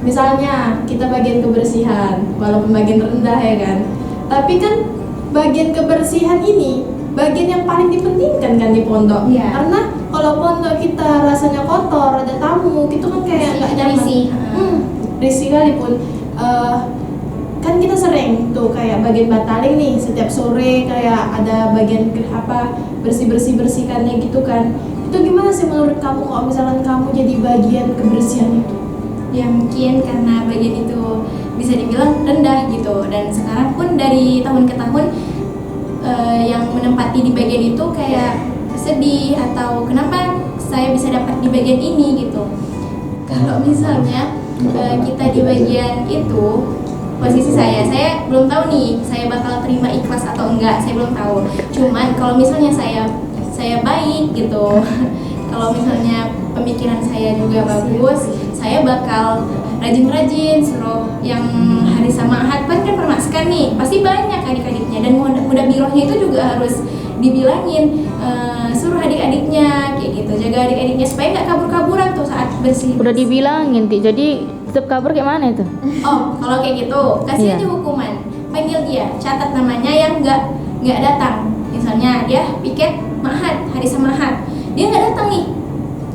misalnya kita bagian kebersihan, walaupun bagian rendah ya kan, tapi kan bagian kebersihan ini bagian yang paling dipentingkan kan di pondok. Iya. Karena kalau pondok kita rasanya kotor, ada tamu, gitu kan kayak nggak nyaman. Risih kali pun. Kan kita sering tuh kayak bagian bataling nih, setiap sore kayak ada bagian bersihkannya gitu kan. Itu gimana sih menurut kamu kalau misalkan kamu jadi bagian kebersihan itu? Ya mungkin karena bagian itu bisa dibilang rendah gitu, dan sekarang pun dari tahun ke tahun yang menempati di bagian itu kayak sedih atau kenapa saya bisa dapat di bagian ini gitu. Kalau misalnya kita di bagian itu, posisi saya belum tahu nih saya bakal terima ikhlas atau enggak, saya belum tahu. Cuman kalau misalnya saya baik gitu, kalau misalnya pemikiran saya juga bagus, saya bakal rajin-rajin suruh yang hari sama Ahad kan permaskan nih, pasti banyak adik-adiknya, dan muda birohnya itu juga harus dibilangin, suruh adik-adiknya kayak gitu, jaga adik-adiknya supaya nggak kabur-kaburan tuh saat bersih. Udah dibilangin, Ti. Jadi tetap kabur kayak mana itu? Oh, kalau kayak gitu kasih Iya. aja hukuman, panggil dia, catat namanya yang nggak datang. Misalnya dia piket Ma'had, hari sama Ahad, dia nggak datang nih,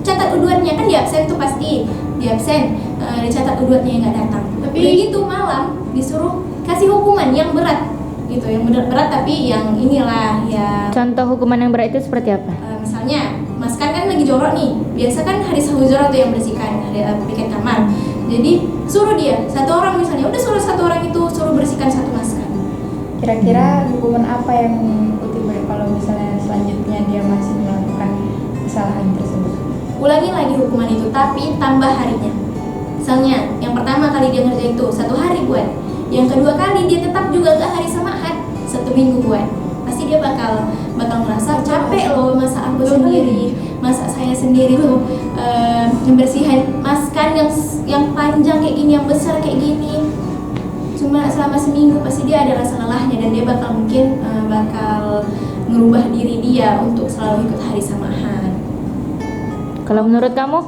catat uduannya, kan di absen tuh pasti di absen, dicatat uduannya yang nggak datang. Tapi udah gitu malam disuruh kasih hukuman yang berat gitu, yang berat tapi yang inilah ya. Contoh hukuman yang berat itu seperti apa? Misalnya maskan kan lagi jorok nih, biasa kan hari sahuzoro tuh yang bersihkan, hari piket kamar. Jadi suruh dia satu orang, misalnya udah suruh satu orang itu suruh bersihkan satu maskan. Kira-kira hukuman apa yang mengikuti kalau misalnya selanjutnya dia masih melakukan kesalahan tersebut? Ulangi lagi hukuman itu, tapi tambah harinya. Misalnya yang pertama kali dia ngerjain itu 1 hari buat, yang kedua kali dia tetap juga gak hari sama Ahad, 1 minggu buat. Pasti dia bakal ngerasa capek loh, masa aku sendiri, masa saya sendiri tuh membersihkan maskan yang panjang kayak gini, yang besar kayak gini, cuma selama seminggu. Pasti dia ada rasa lelahnya, dan dia mungkin bakal ngerubah diri dia untuk selalu ikut hari sama Ahad. Kalau menurut kamu?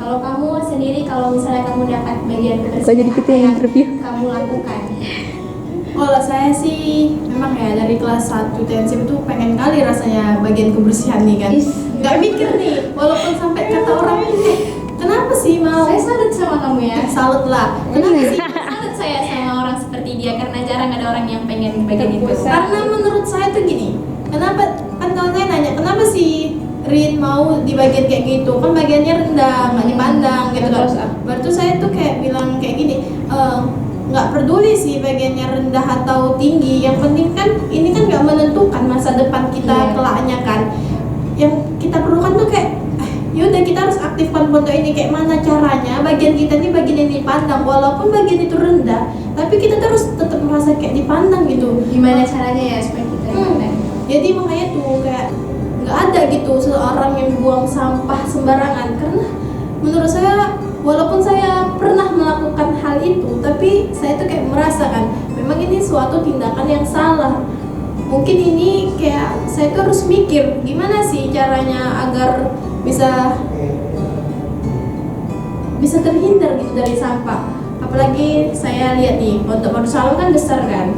Kalau kamu sendiri, kalau misalnya kamu dapat bagian Kok jadi kita yang interview? kamu lakukan. Kalau saya sih memang ya dari kelas 1 TNSIP itu pengen kali rasanya bagian kebersihan nih kan. Nggak mikir nih, walaupun sampai kata orang, kenapa sih mau? Saya salut sama kamu ya. Salut lah. Kenapa sih? Salut saya sama orang seperti dia, karena jarang ada orang yang pengen bagian itu. Karena menurut saya tuh gini, kenapa, kan kalau saya nanya, kenapa sih Rin mau di bagian kayak gitu? Kan bagiannya rendah, nggak dipandang gitu kan. Berarti saya tuh kayak bilang kayak gini, nggak peduli sih bagiannya rendah atau tinggi, yang penting kan ini kan nggak menentukan masa depan kita kelaknya kan. Yang kita perlukan tuh kayak yaudah kita harus aktifkan pondok ini, kayak mana caranya bagian kita ini bagian yang dipandang, walaupun bagian itu rendah tapi kita terus tetap merasa kayak dipandang gitu. Gimana caranya ya supaya kita dipandang? Jadi makanya tuh kayak nggak ada gitu seorang yang buang sampah sembarangan, karena menurut saya walaupun saya pernah melakukan hal itu, tapi saya tuh kayak merasakan memang ini suatu tindakan yang salah. Mungkin ini kayak saya tuh harus mikir gimana sih caranya agar bisa terhindar gitu dari sampah. Apalagi saya lihat nih Pondok Darussalam kan besar kan,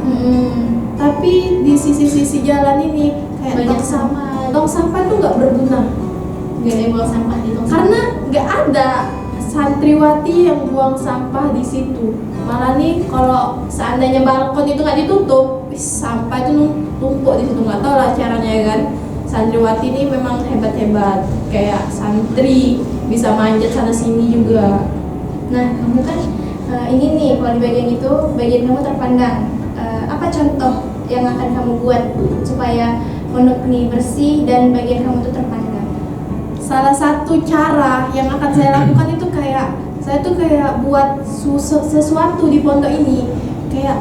tapi di sisi-sisi jalan ini kayak Banyak tong sampah tuh nggak berguna. Gak ada yang buang sampah di tong Karena nggak ada santriwati yang buang sampah di situ. Malah nih kalau seandainya balkon itu nggak ditutup, sampah itu tumpuk di situ. Nggak tahu lah caranya ya kan. Santriwati ini memang hebat-hebat, kayak santri bisa manjat sana sini juga. Nah, kamu kan ini nih, kalau di bagian itu bagian kamu terpandang. Apa contoh yang akan kamu buat supaya pondok ini bersih dan bagian kamu itu terpandang? Salah satu cara yang akan saya lakukan itu kayak saya tuh kayak buat sesuatu di pondok ini, kayak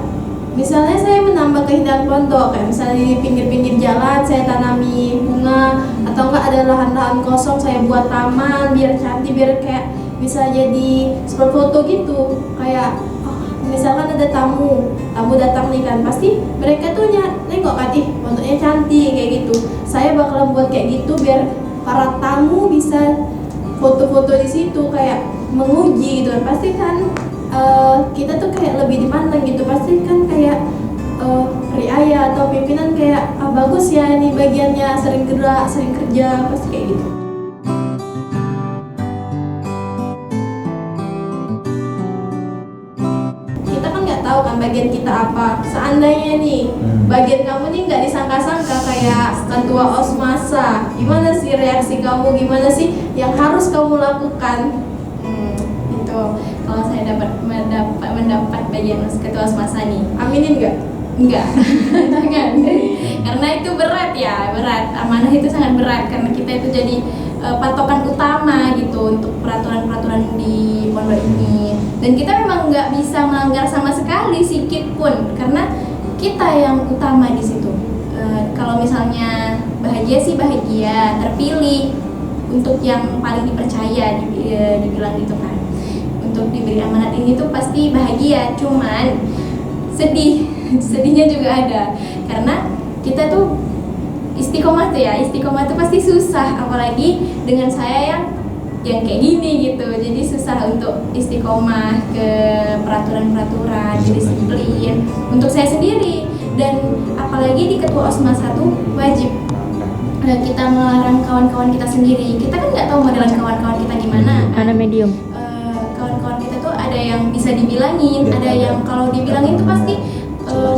misalnya saya menambah keindahan pondok, kayak misalnya di pinggir-pinggir jalan saya tanami bunga, atau enggak ada lahan-lahan kosong saya buat taman biar cantik, biar kayak bisa jadi spot foto gitu. Kayak misalkan ada tamu datang nih kan, pasti mereka tuh nengok kan, pondoknya cantik kayak gitu. Saya bakalan buat kayak gitu biar para tamu bisa foto-foto di situ, kayak menguji gitu kan. Pasti kan kita tuh kayak lebih dipandang gitu, pasti kan kayak riaya atau pimpinan kayak bagus ya ini bagiannya, sering gerak, sering kerja, pasti kayak gitu. Kita kan nggak tahu kan bagian kita apa. Seandainya nih bagian kamu nih nggak disangka-sangka kayak ketua osmasa, gimana sih reaksi kamu, gimana sih yang harus kamu lakukan? Itu kalau saya mendapat bagian ketua osmasa nih, Aminin nggak? enggak. Jangan, karena itu berat ya, berat, amanah itu sangat berat karena kita itu jadi patokan utama gitu untuk peraturan-peraturan di pondok ini, dan kita memang nggak bisa melanggar sama sekali sedikit pun karena kita yang utama di situ. Kalau misalnya bahagia sih bahagia, terpilih untuk yang paling dipercaya, dibilang gitu kan, untuk diberi amanat ini tuh pasti bahagia, cuman sedihnya juga ada karena kita tuh istiqomah tuh pasti susah, apalagi dengan saya yang kayak gini gitu, jadi susah untuk istiqomah ke peraturan-peraturan, disiplin untuk saya sendiri, dan apalagi di ketua osmasa tuh wajib kita melarang kawan-kawan kita sendiri. Kita kan nggak tahu modelan kawan-kawan kita gimana. Anak medium. Kawan-kawan kita tuh ada yang bisa dibilangin, ada yang kalau dibilangin tuh pasti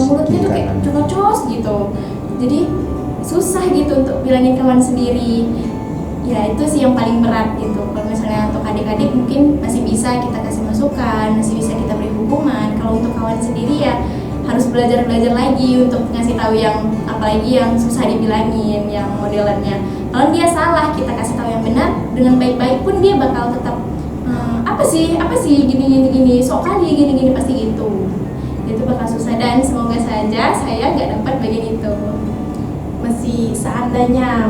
mulutnya tuh kayak cocos gitu, jadi susah gitu untuk bilangin kawan sendiri. Ya itu sih yang paling berat gitu. Kalau misalnya untuk adik-adik mungkin masih bisa kita kasih masukan, masih bisa kita beri hukuman. Kalau untuk kawan sendiri ya harus belajar lagi untuk ngasih tahu yang apalagi yang susah dibilangin, yang modelannya. Kalau dia salah kita kasih tahu yang benar dengan baik-baik pun dia bakal tetap apa sih gini sok kali gini pasti gitu. Itu bakal susah, dan semoga saja saya nggak dapat bagian itu. Masih seandainya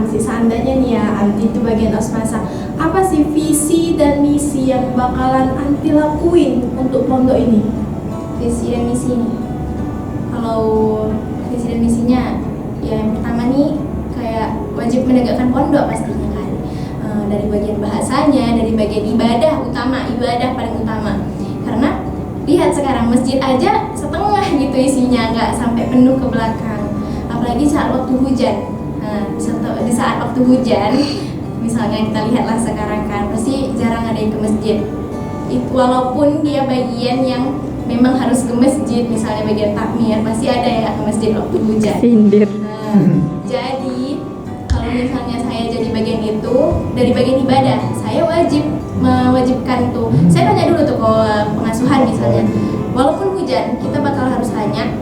nih ya, Anti itu bagian osmasa, apa sih visi dan misi yang bakalan Anti lakuin untuk pondok ini? Visi dan misi nih, kalau visi dan misinya ya yang pertama nih kayak wajib menegakkan pondok pastinya kan, dari bagian bahasanya, dari bagian ibadah paling utama, karena lihat sekarang masjid aja setengah gitu isinya, nggak sampai penuh ke belakang, apalagi saat waktu hujan. Nah, di saat waktu hujan misalnya kita lihatlah sekarang kan pasti jarang ada yang ke masjid. Walaupun dia bagian yang memang harus ke masjid, misalnya bagian takmir, pasti ada yang ke masjid waktu hujan. Sindir. Jadi kalau misalnya saya jadi bagian itu, dari bagian ibadah saya mewajibkan tuh, saya tanya dulu tuh ke pengasuhan misalnya, walaupun hujan kita bakal harus tanya,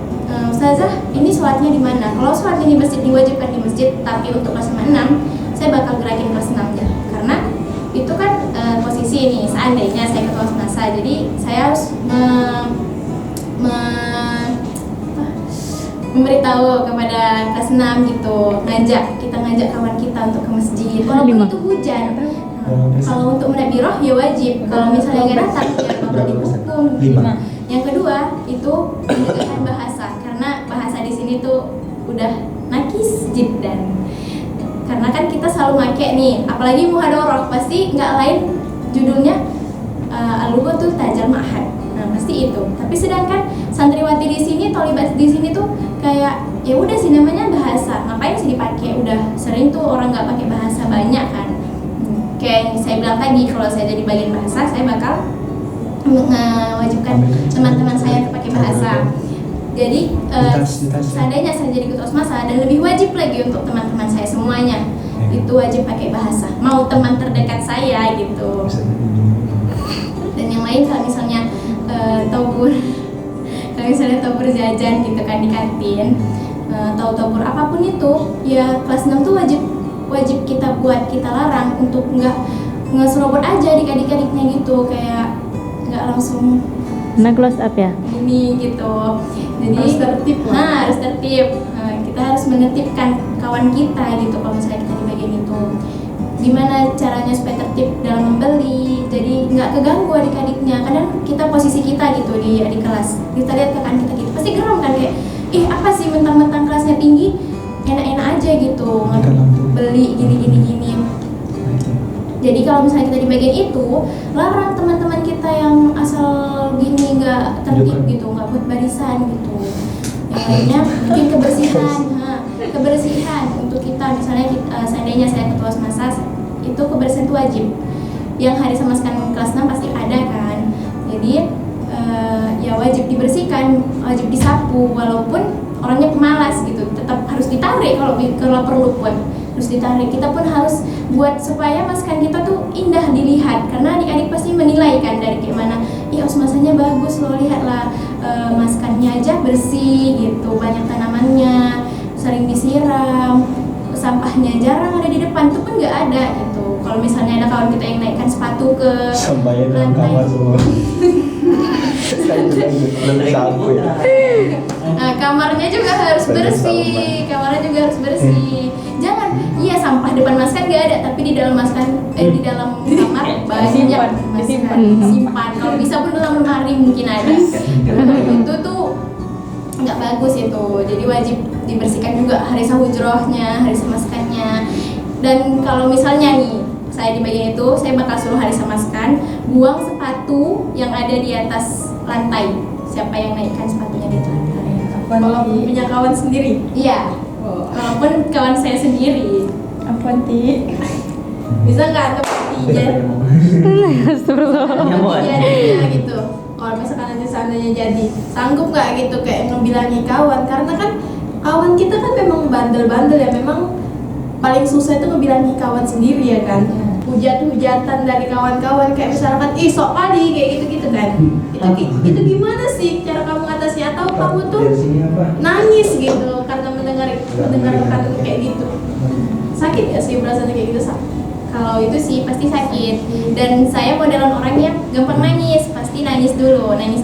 Ustazah ini sholatnya di mana? Kalau sholatnya di masjid diwajibkan di masjid, tapi untuk kelas 6 saya bakal gerakin kelas 6 nya, karena itu kan posisi ini seandainya saya ketua osmasa, jadi saya harus memberitahu kepada kelas 6 gitu, kita ngajak kawan kita untuk ke masjid walaupun itu hujan. Kalau untuk menabiroh ya wajib, kalau misalnya nggak datang ya bakal dihukum. Yang kedua itu pendidikan bahasa, karena bahasa di sini tuh udah nakis jiddan, karena kan kita selalu make nih, apalagi muhadharah pasti nggak lain judulnya al-lughatul tajal ma'had. Nah pasti itu, tapi sedangkan santriwati di sini, tolibat di sini tuh kayak ya udah sih namanya bahasa, ngapain sih dipakai, udah sering tuh orang nggak pakai bahasa banyak kan. Kayak yang saya bilang tadi, kalau saya jadi bagian bahasa saya bakal mewajibkan teman-teman saya untuk pakai bahasa. Jadi seandainya saya jadi ketua osmasa, dan lebih wajib lagi untuk teman-teman saya semuanya itu wajib pakai bahasa, mau teman terdekat saya gitu. Dan yang lain kalau misalnya tabur jajan gitu kan di kantin, tabur apapun itu ya kelas 6 tuh wajib kita buat, kita larang untuk nggak ngeserobot aja adik-adiknya gitu, kayak nggak langsung close up ya. Ini gitu. Jadi harus tertib lah. harus tertib. Kita harus menertibkan kawan kita gitu. Kalau misalnya kita di bagian itu, gimana caranya supaya tertib dalam membeli, jadi nggak keganggu adik-adiknya. Kadang kita posisi kita gitu di adik kelas, kita lihat kakak kita gitu, pasti geram kan, kayak apa sih mentang-mentang kelasnya tinggi enak-enak aja gitu beli gini. Jadi kalau misalnya kita di bagian itu, larang teman-teman kita yang asal gini nggak tertib gitu, nggak buat barisan gitu. Yang lainnya mungkin kebersihan untuk kita, misalnya seandainya saya ketua semasa, itu kebersihan itu wajib. Yang hari semaskan kelas 6 pasti ada kan. Jadi ya wajib dibersihkan, wajib disapu, walaupun orangnya pemalas gitu, tetap harus ditarik kalau perlu pun harus ditarik. Kita pun harus buat supaya maskan kita tuh indah dilihat, karena adik-adik pasti menilai kan dari gimana, ih osmasanya bagus loh, lihatlah maskannya aja bersih gitu, banyak tanamannya, sering disiram, sampahnya jarang ada di depan, itu pun nggak ada gitu. Kalau misalnya ada kawan kita yang naikkan sepatu ke Sampahnya dalam kamar semua. Sapu ya. Nah, kamarnya juga harus bersih, Jangan, iya sampah depan maskan nggak ada, tapi di dalam maskan, di dalam kamar banyak maskan simpan. Kalau bisa pun dalam lemari mungkin ada. Itu tuh nggak bagus itu. Jadi wajib dibersihkan juga hari sahujrohnya, hari semaskannya. Dan kalau misalnya nih saya di bagian itu, saya bakal suruh hari semaskan buang sepatu yang ada di atas lantai. Siapa yang naikkan sepatunya di atas lantai? Kalau punya kawan sendiri. Iya. Walaupun kawan saya sendiri. Apa Ti? Bisa nggak seperti jadinya gitu. Kalau misalkan nanti seandainya jadi, sanggup nggak gitu kayak ngebilangi kawan? Karena kan kawan kita kan memang bandel-bandel ya, memang paling susah itu ngebilangi kawan sendiri ya kan. Hujatan dari kawan-kawan kayak misalkan, ih sok kali kayak gitu-gitu kan. Itu gimana sih cara kamu atasnya, atau kamu tuh nangis gitu karena mendengarkan kayak gitu? Sakit ya sih perasaannya kayak gitu? Kalau itu sih pasti sakit. Dan saya modelan orang yang gampang nangis, pasti nangis dulu dan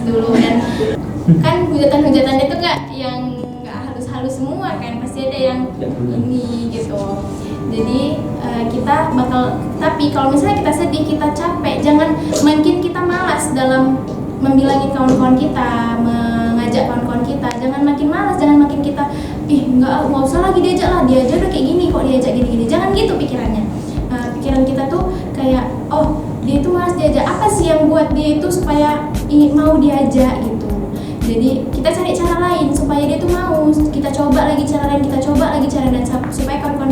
kan hujatan-hujatan itu yang nggak halus-halus semua kan, pasti ada yang ini gitu. Jadi kita bakal, tapi kalau misalnya kita sedih, kita capek, jangan makin kita malas dalam membilangi kawan-kawan kita, mengajak kawan-kawan kita. Jangan makin malas, jangan makin kita, nggak usah lagi diajak lah, dia aja udah kayak gini kok diajak gini-gini. Jangan gitu pikirannya. Pikiran kita tuh kayak, oh dia itu malas diajak, apa sih yang buat dia itu supaya mau diajak gitu. Jadi kita cari cara lain supaya dia tuh mau. Kita coba lagi cara lain, dan supaya kawan-kawan